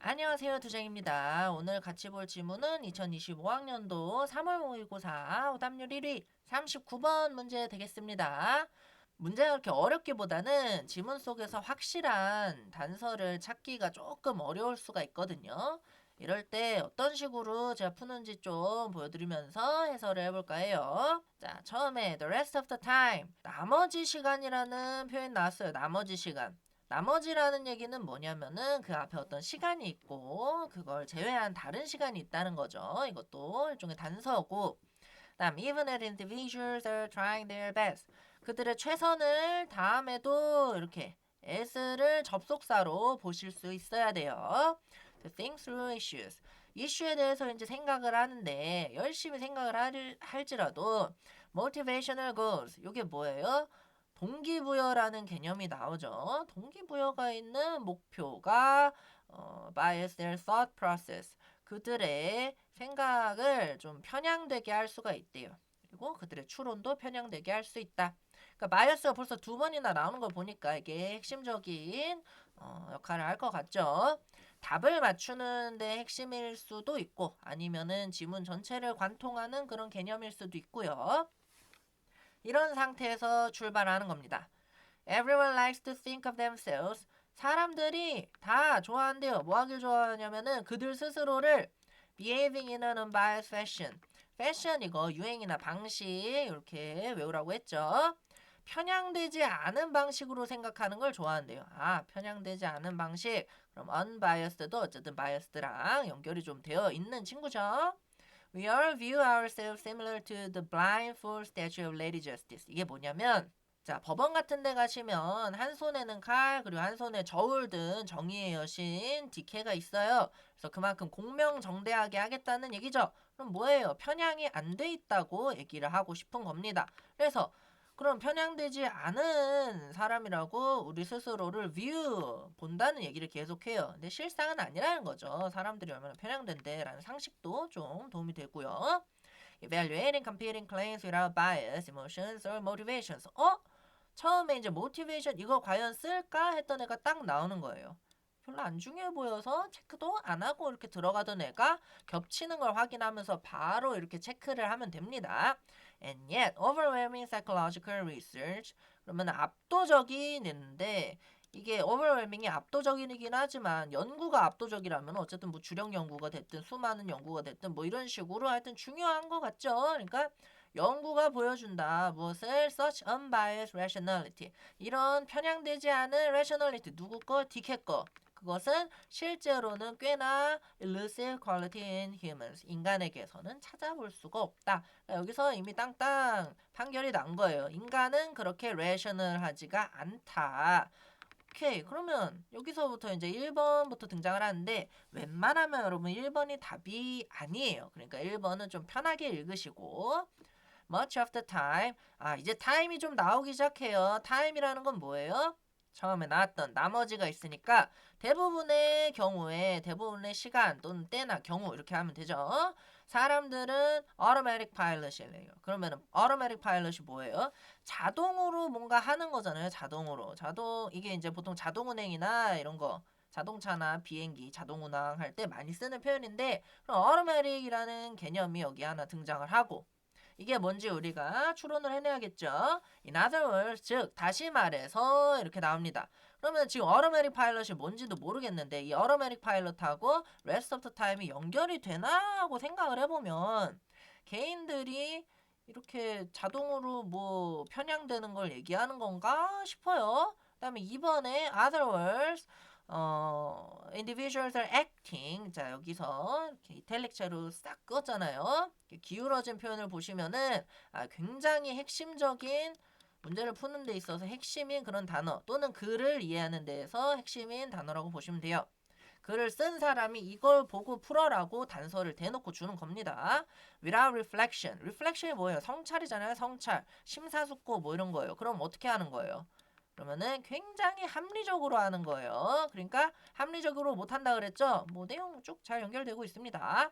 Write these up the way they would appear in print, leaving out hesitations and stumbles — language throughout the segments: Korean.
안녕하세요, 두정입니다. 오늘 같이 볼 지문은 2025학년도 3월 모의고사 오답률 1위 39번 문제 되겠습니다. 문제가 그렇게 어렵기보다는 지문 속에서 확실한 단서를 찾기가 조금 어려울 수가 있거든요. 이럴 때 어떤 식으로 제가 푸는지 좀 보여드리면서 해설을 해볼까 해요. 자, 처음에 the rest of the time, 나머지 시간이라는 표현 나왔어요. 나머지 시간. 나머지라는 얘기는 뭐냐면은 그 앞에 어떤 시간이 있고 그걸 제외한 다른 시간이 있다는 거죠. 이것도 일종의 단서고. 다음 even as individuals are trying their best. 그들의 최선을 다함에도 이렇게 as를 접속사로 보실 수 있어야 돼요. To think through issues. 이슈에 대해서 이제 생각을 하는데 열심히 생각을 할지라도 motivational goals. 이게 뭐예요? 동기부여라는 개념이 나오죠. 동기부여가 있는 목표가 bias their thought process. 그들의 생각을 좀 편향되게 할 수가 있대요. 그리고 그들의 추론도 편향되게 할 수 있다. 그러니까 바이어스가 벌써 두 번이나 나오는 걸 보니까 이게 핵심적인 역할을 할 것 같죠. 답을 맞추는데 핵심일 수도 있고 아니면은 지문 전체를 관통하는 그런 개념일 수도 있고요. 이런 상태에서 출발하는 겁니다. Everyone likes to think of themselves. 사람들이 다 좋아한대요. 뭐 하길 좋아하냐면은 그들 스스로를 behaving in an unbiased fashion. 패션 이거 유행이나 방식 이렇게 외우라고 했죠. 편향되지 않은 방식으로 생각하는 걸 좋아한대요. 아, 편향되지 않은 방식. 그럼 unbiased도 어쨌든 biased랑 연결이 좀 되어 있는 친구죠. We all view ourselves similar to the blind fool statue of Lady Justice. 이게 뭐냐면 자, 법원 같은 데 가시면 한 손에는 칼, 그리고 한 손에 저울 든 정의의 여신 디케가 있어요. 그래서 그만큼 공명정대하게 하겠다는 얘기죠. 그럼 뭐예요? 편향이 안 돼 있다고 얘기를 하고 싶은 겁니다. 그래서 그럼 편향되지 않은 사람이라고 우리 스스로를 본다는 얘기를 계속해요. 근데 실상은 아니라는 거죠. 사람들이 얼마나 편향된대라는 상식도 좀 도움이 되고요. Evaluating competing claims without bias, emotions or motivations. 처음에 이제 motivation 이거 과연 쓸까 했던 애가 딱 나오는 거예요. 별로 안 중요해 보여서 체크도 안 하고 이렇게 들어가던 애가 겹치는 걸 확인하면서 바로 이렇게 체크를 하면 됩니다. And yet, overwhelming psychological research. 그러면 압도적인 있는데 이게 overwhelming이 압도적이긴 하지만 연구가 압도적이라면 어쨌든 뭐 주력 연구가 됐든 수많은 연구가 됐든 뭐 이런 식으로 하여튼 중요한 것 같죠. 그러니까 연구가 보여준다. 무엇을? Such unbiased rationality. 이런 편향되지 않은 rationality. 누구 거? 디케 거. 그것은 실제로는 꽤나 elusive quality in humans. 인간에게서는 찾아볼 수가 없다. 여기서 이미 땅땅 판결이 난 거예요. 인간은 그렇게 rational하지가 않다. 오케이. 그러면 여기서부터 이제 1번부터 등장을 하는데 웬만하면 여러분 1번이 답이 아니에요. 그러니까 1번은 좀 편하게 읽으시고 much of the time. 아, 이제 time이 좀 나오기 시작해요. time이라는 건 뭐예요? 처음에 나왔던 나머지가 있으니까 대부분의 경우에 대부분의 시간 또는 때나 경우 이렇게 하면 되죠. 사람들은 automatic pilot이래요. 그러면은 automatic pilot이 뭐예요? 자동으로 뭔가 하는 거잖아요. 자동으로. 이게 이제 보통 자동운행이나 이런 거 자동차나 비행기 자동운항할 때 많이 쓰는 표현인데 그럼 automatic이라는 개념이 여기 하나 등장을 하고 이게 뭔지 우리가 추론을 해내야겠죠. In other words, 즉 다시 말해서 이렇게 나옵니다. 그러면 지금 automatic pilot이 뭔지도 모르겠는데 이 automatic pilot하고 rest of the time이 연결이 되나 하고 생각을 해보면 개인들이 이렇게 자동으로 뭐 편향되는 걸 얘기하는 건가 싶어요. 그다음에 2번에 other words individuals are acting. 자, 여기서 이렇게 이탈릭체로 싹 끄었잖아요. 기울어진 표현을 보시면은 굉장히 핵심적인 문제를 푸는 데 있어서 핵심인 그런 단어 또는 글을 이해하는 데에서 핵심인 단어라고 보시면 돼요. 글을 쓴 사람이 이걸 보고 풀어라고 단서를 대놓고 주는 겁니다. Without reflection. reflection이 뭐예요? 성찰이잖아요. 성찰. 심사숙고 뭐 이런 거예요. 그럼 어떻게 하는 거예요? 그러면은 굉장히 합리적으로 하는 거예요. 그러니까 합리적으로 못한다 그랬죠? 뭐 내용 쭉 잘 연결되고 있습니다.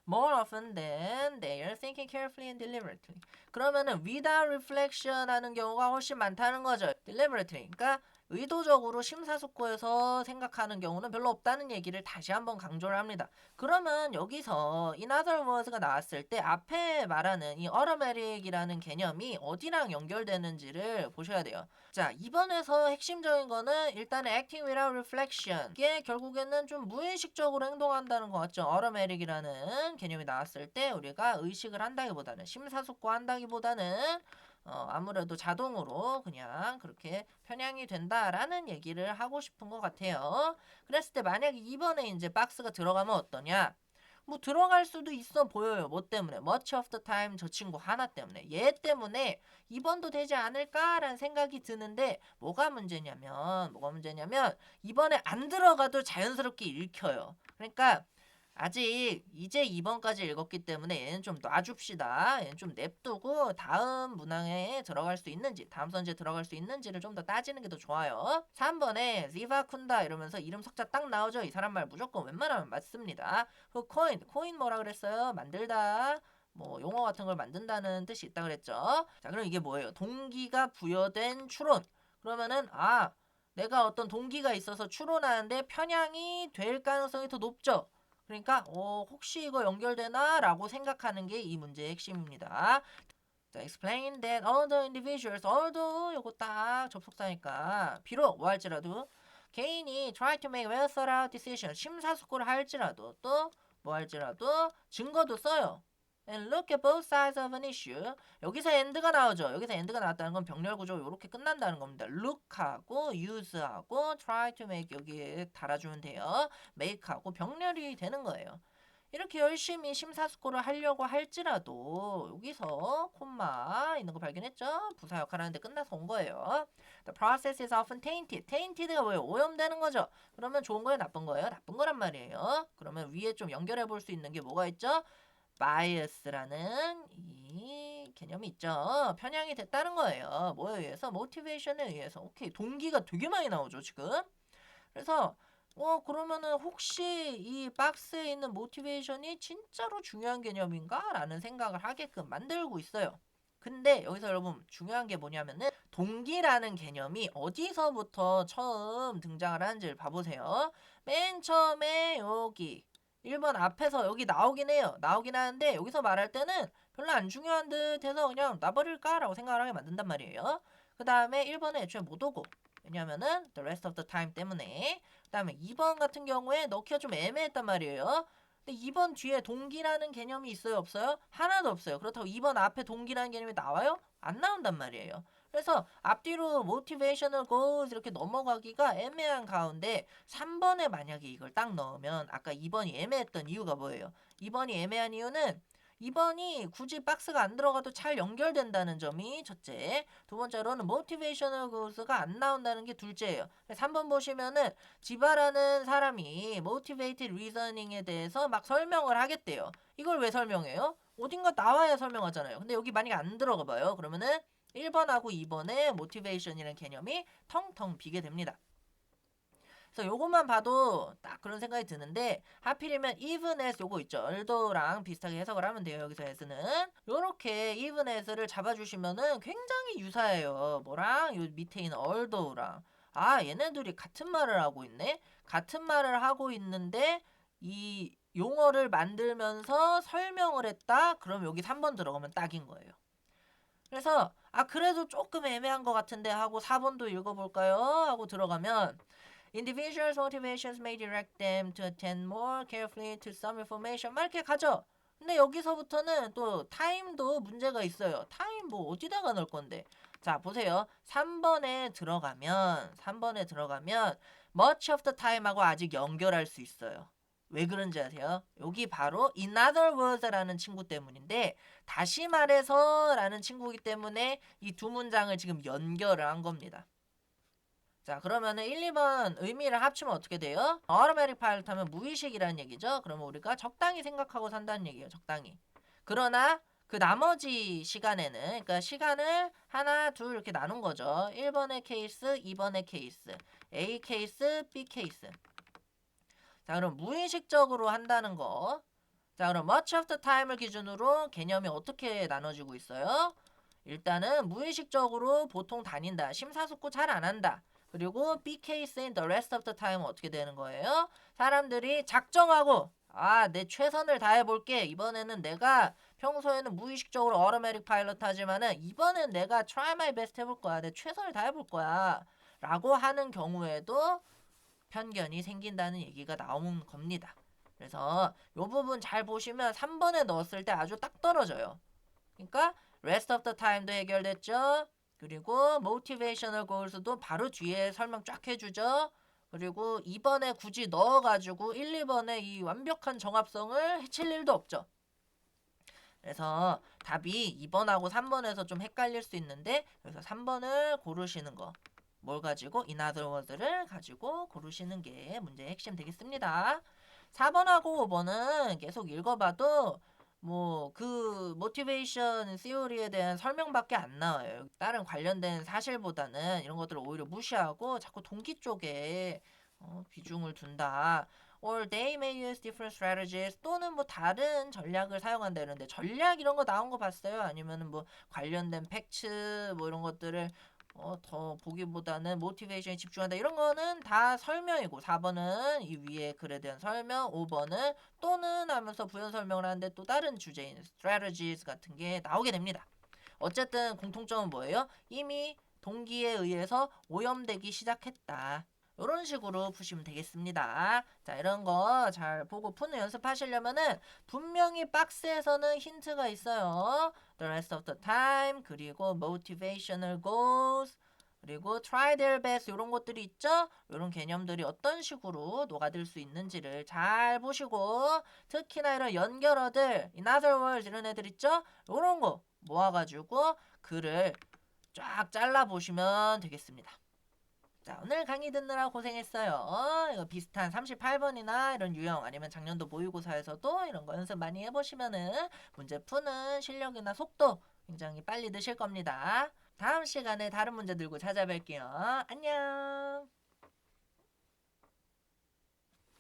More often than they are thinking carefully and deliberately. 그러면은 without reflection 하는 경우가 훨씬 많다는 거죠. deliberately. 그러니까 의도적으로 심사숙고해서 생각하는 경우는 별로 없다는 얘기를 다시 한번 강조를 합니다. 그러면 여기서 in other words가 나왔을 때 앞에 말하는 이 automatic이라는 개념이 어디랑 연결되는지를 보셔야 돼요. 자, 이번에서 핵심적인 거는 일단 acting without reflection. 이게 결국에는 좀 무의식적으로 행동한다는 것 같죠. automatic이라는 개념이 나왔을 때 우리가 의식을 한다기보다는 심사숙고한다기보다는 아무래도 자동으로 그냥 그렇게 편향이 된다라는 얘기를 하고 싶은 것 같아요. 그랬을 때 만약에 이번에 이제 박스가 들어가면 어떠냐? 뭐 들어갈 수도 있어 보여요. 뭐 때문에? much of the time 저 친구 하나 때문에. 얘 때문에 2번도 되지 않을까라는 생각이 드는데 뭐가 문제냐면 이번에 안 들어가도 자연스럽게 읽혀요. 그러니까 아직 이제 2번까지 읽었기 때문에 얘는 좀 놔줍시다. 얘는 좀 냅두고 다음 문항에 들어갈 수 있는지, 다음 선지에 들어갈 수 있는지를 좀 더 따지는 게 더 좋아요. 3번에 지바 쿤다 이러면서 이름 석자 딱 나오죠. 이 사람 말 무조건 웬만하면 맞습니다. 그 코인 뭐라 그랬어요? 만들다. 뭐 용어 같은 걸 만든다는 뜻이 있다 그랬죠. 자, 그럼 이게 뭐예요? 동기가 부여된 추론. 그러면은 내가 어떤 동기가 있어서 추론하는데 편향이 될 가능성이 더 높죠. 그러니까 혹시 이거 연결되나? 라고 생각하는 게 이 문제의 핵심입니다. 자, explain that all the individuals, all도 요거 딱 접속사니까 비록 뭐 할지라도 개인이 try to make well thought out decision, 심사숙고를 할지라도 또 뭐 할지라도 증거도 써요. And look at both sides of an issue. 여기서 end가 나오죠. 여기서 end가 나왔다는 건 병렬 구조 이렇게 끝난다는 겁니다. look하고 use하고 try to make 여기에 달아주면 돼요. make하고 병렬이 되는 거예요. 이렇게 열심히 심사숙고를 하려고 할지라도 여기서 콤마 있는 거 발견했죠? 부사 역할 하는데 끝나서 온 거예요. The process is often tainted. tainted가 뭐예요? 오염되는 거죠. 그러면 좋은 거예요? 나쁜 거예요? 나쁜 거란 말이에요. 그러면 위에 좀 연결해 볼 수 있는 게 뭐가 있죠? bias라는 이 개념이 있죠. 편향이 됐다는 거예요. 뭐에 의해서? motivation에 의해서. 오케이. 동기가 되게 많이 나오죠, 지금. 그래서 그러면은 혹시 이 박스에 있는 모티베이션이 진짜로 중요한 개념인가? 라는 생각을 하게끔 만들고 있어요. 근데 여기서 여러분 중요한 게 뭐냐면은 동기라는 개념이 어디서부터 처음 등장을 하는지를 봐보세요. 맨 처음에 여기 1번 앞에서 여기 나오긴 해요. 나오긴 하는데 여기서 말할 때는 별로 안 중요한 듯 해서 그냥 놔버릴까? 라고 생각을 하게 만든단 말이에요. 그 다음에 1번에 애초에 못 오고 왜냐면은 the rest of the time 때문에 그 다음에 2번 같은 경우에 넣기가 좀 애매했단 말이에요. 근데 2번 뒤에 동기라는 개념이 있어요? 없어요? 하나도 없어요. 그렇다고 2번 앞에 동기라는 개념이 나와요? 안 나온단 말이에요. 그래서 앞뒤로 motivational goals 이렇게 넘어가기가 애매한 가운데 3번에 만약에 이걸 딱 넣으면 아까 2번이 애매했던 이유가 뭐예요? 2번이 애매한 이유는 2번이 굳이 박스가 안 들어가도 잘 연결된다는 점이 첫째. 두 번째로는 motivational goals가 안 나온다는 게 둘째예요. 3번 보시면은 지바라는 사람이 motivated reasoning에 대해서 막 설명을 하겠대요. 이걸 왜 설명해요? 어딘가 나와야 설명하잖아요. 근데 여기 만약에 안 들어가 봐요. 그러면은 1번하고 2번의 motivation이라는 개념이 텅텅 비게 됩니다. 그래서 요것만 봐도 딱 그런 생각이 드는데 하필이면 even as 요거 있죠. although랑 비슷하게 해석을 하면 돼요. 여기서 as는 요렇게 even as를 잡아주시면은 굉장히 유사해요. 뭐랑 요 밑에 있는 although랑 얘네들이 같은 말을 하고 있네. 같은 말을 하고 있는데 이 용어를 만들면서 설명을 했다. 그럼 여기 3번 들어가면 딱인 거예요. 그래서 그래도 조금 애매한 것 같은데 하고 4번도 읽어볼까요? 하고 들어가면 Individuals' motivations may direct them to attend more carefully to some information. 막 이렇게 가죠. 근데 여기서부터는 또 타임도 문제가 있어요. 타임 뭐 어디다가 넣을 건데. 자, 보세요. 3번에 들어가면 much of the time하고 아직 연결할 수 있어요. 왜 그런지 아세요? 여기 바로 in other words라는 친구 때문인데 다시 말해서 라는 친구이기 때문에 이 두 문장을 지금 연결을 한 겁니다. 자, 그러면은 1, 2번 의미를 합치면 어떻게 돼요? automatic pilot 하면 무의식이라는 얘기죠. 그러면 우리가 적당히 생각하고 산다는 얘기예요. 적당히. 그러나 그 나머지 시간에는 그러니까 시간을 하나, 둘 이렇게 나눈 거죠. 1번의 케이스, 2번의 케이스. A 케이스, B 케이스. 자, 그럼 무의식적으로 한다는 거. 자, 그럼 much of the time을 기준으로 개념이 어떻게 나눠지고 있어요? 일단은 무의식적으로 보통 다닌다. 심사숙고 잘 안 한다. 그리고 B case인 the rest of the time은 어떻게 되는 거예요? 사람들이 작정하고 내 최선을 다해볼게. 이번에는 내가 평소에는 무의식적으로 automatic pilot 하지만은 이번엔 내가 try my best 해볼 거야. 내 최선을 다해볼 거야. 라고 하는 경우에도 편견이 생긴다는 얘기가 나오는 겁니다. 그래서 이 부분 잘 보시면 3번에 넣었을 때 아주 딱 떨어져요. 그러니까 rest of the time도 해결됐죠. 그리고 motivational goals도 바로 뒤에 설명 쫙 해주죠. 그리고 2번에 굳이 넣어가지고 1, 2번에 이 완벽한 정합성을 해칠 일도 없죠. 그래서 답이 2번하고 3번에서 좀 헷갈릴 수 있는데 그래서 3번을 고르시는 거. 뭘 가지고? in other words를 가지고 고르시는 게 문제의 핵심 되겠습니다. 4번하고 5번은 계속 읽어봐도 뭐 그 모티베이션 시오리에 대한 설명밖에 안 나와요. 다른 관련된 사실보다는 이런 것들을 오히려 무시하고 자꾸 동기 쪽에 비중을 둔다. Or they may use different strategies 또는 뭐 다른 전략을 사용한다는데 전략 이런 거 나온 거 봤어요? 아니면은 뭐 관련된 팩트 뭐 이런 것들을 더 보기보다는 모티베이션에 집중한다. 이런 거는 다 설명이고 4번은 이 위에 글에 대한 설명, 5번은 또는 하면서 부연 설명을 하는데 또 다른 주제인 strategies 같은 게 나오게 됩니다. 어쨌든 공통점은 뭐예요? 이미 동기에 의해서 오염되기 시작했다. 이런 식으로 푸시면 되겠습니다. 자, 이런 거 잘 보고 푸는 연습하시려면은 분명히 박스에서는 힌트가 있어요. The rest of the time, 그리고 motivational goals, 그리고 try their best 이런 것들이 있죠? 이런 개념들이 어떤 식으로 녹아들 수 있는지를 잘 보시고 특히나 이런 연결어들, in other words 이런 애들 있죠? 이런 거 모아가지고 글을 쫙 잘라보시면 되겠습니다. 자, 오늘 강의 듣느라 고생했어요. 이거 비슷한 38번이나 이런 유형 아니면 작년도 모의고사에서도 이런 거 연습 많이 해보시면은 문제 푸는 실력이나 속도 굉장히 빨리 느실 겁니다. 다음 시간에 다른 문제 들고 찾아뵐게요. 안녕.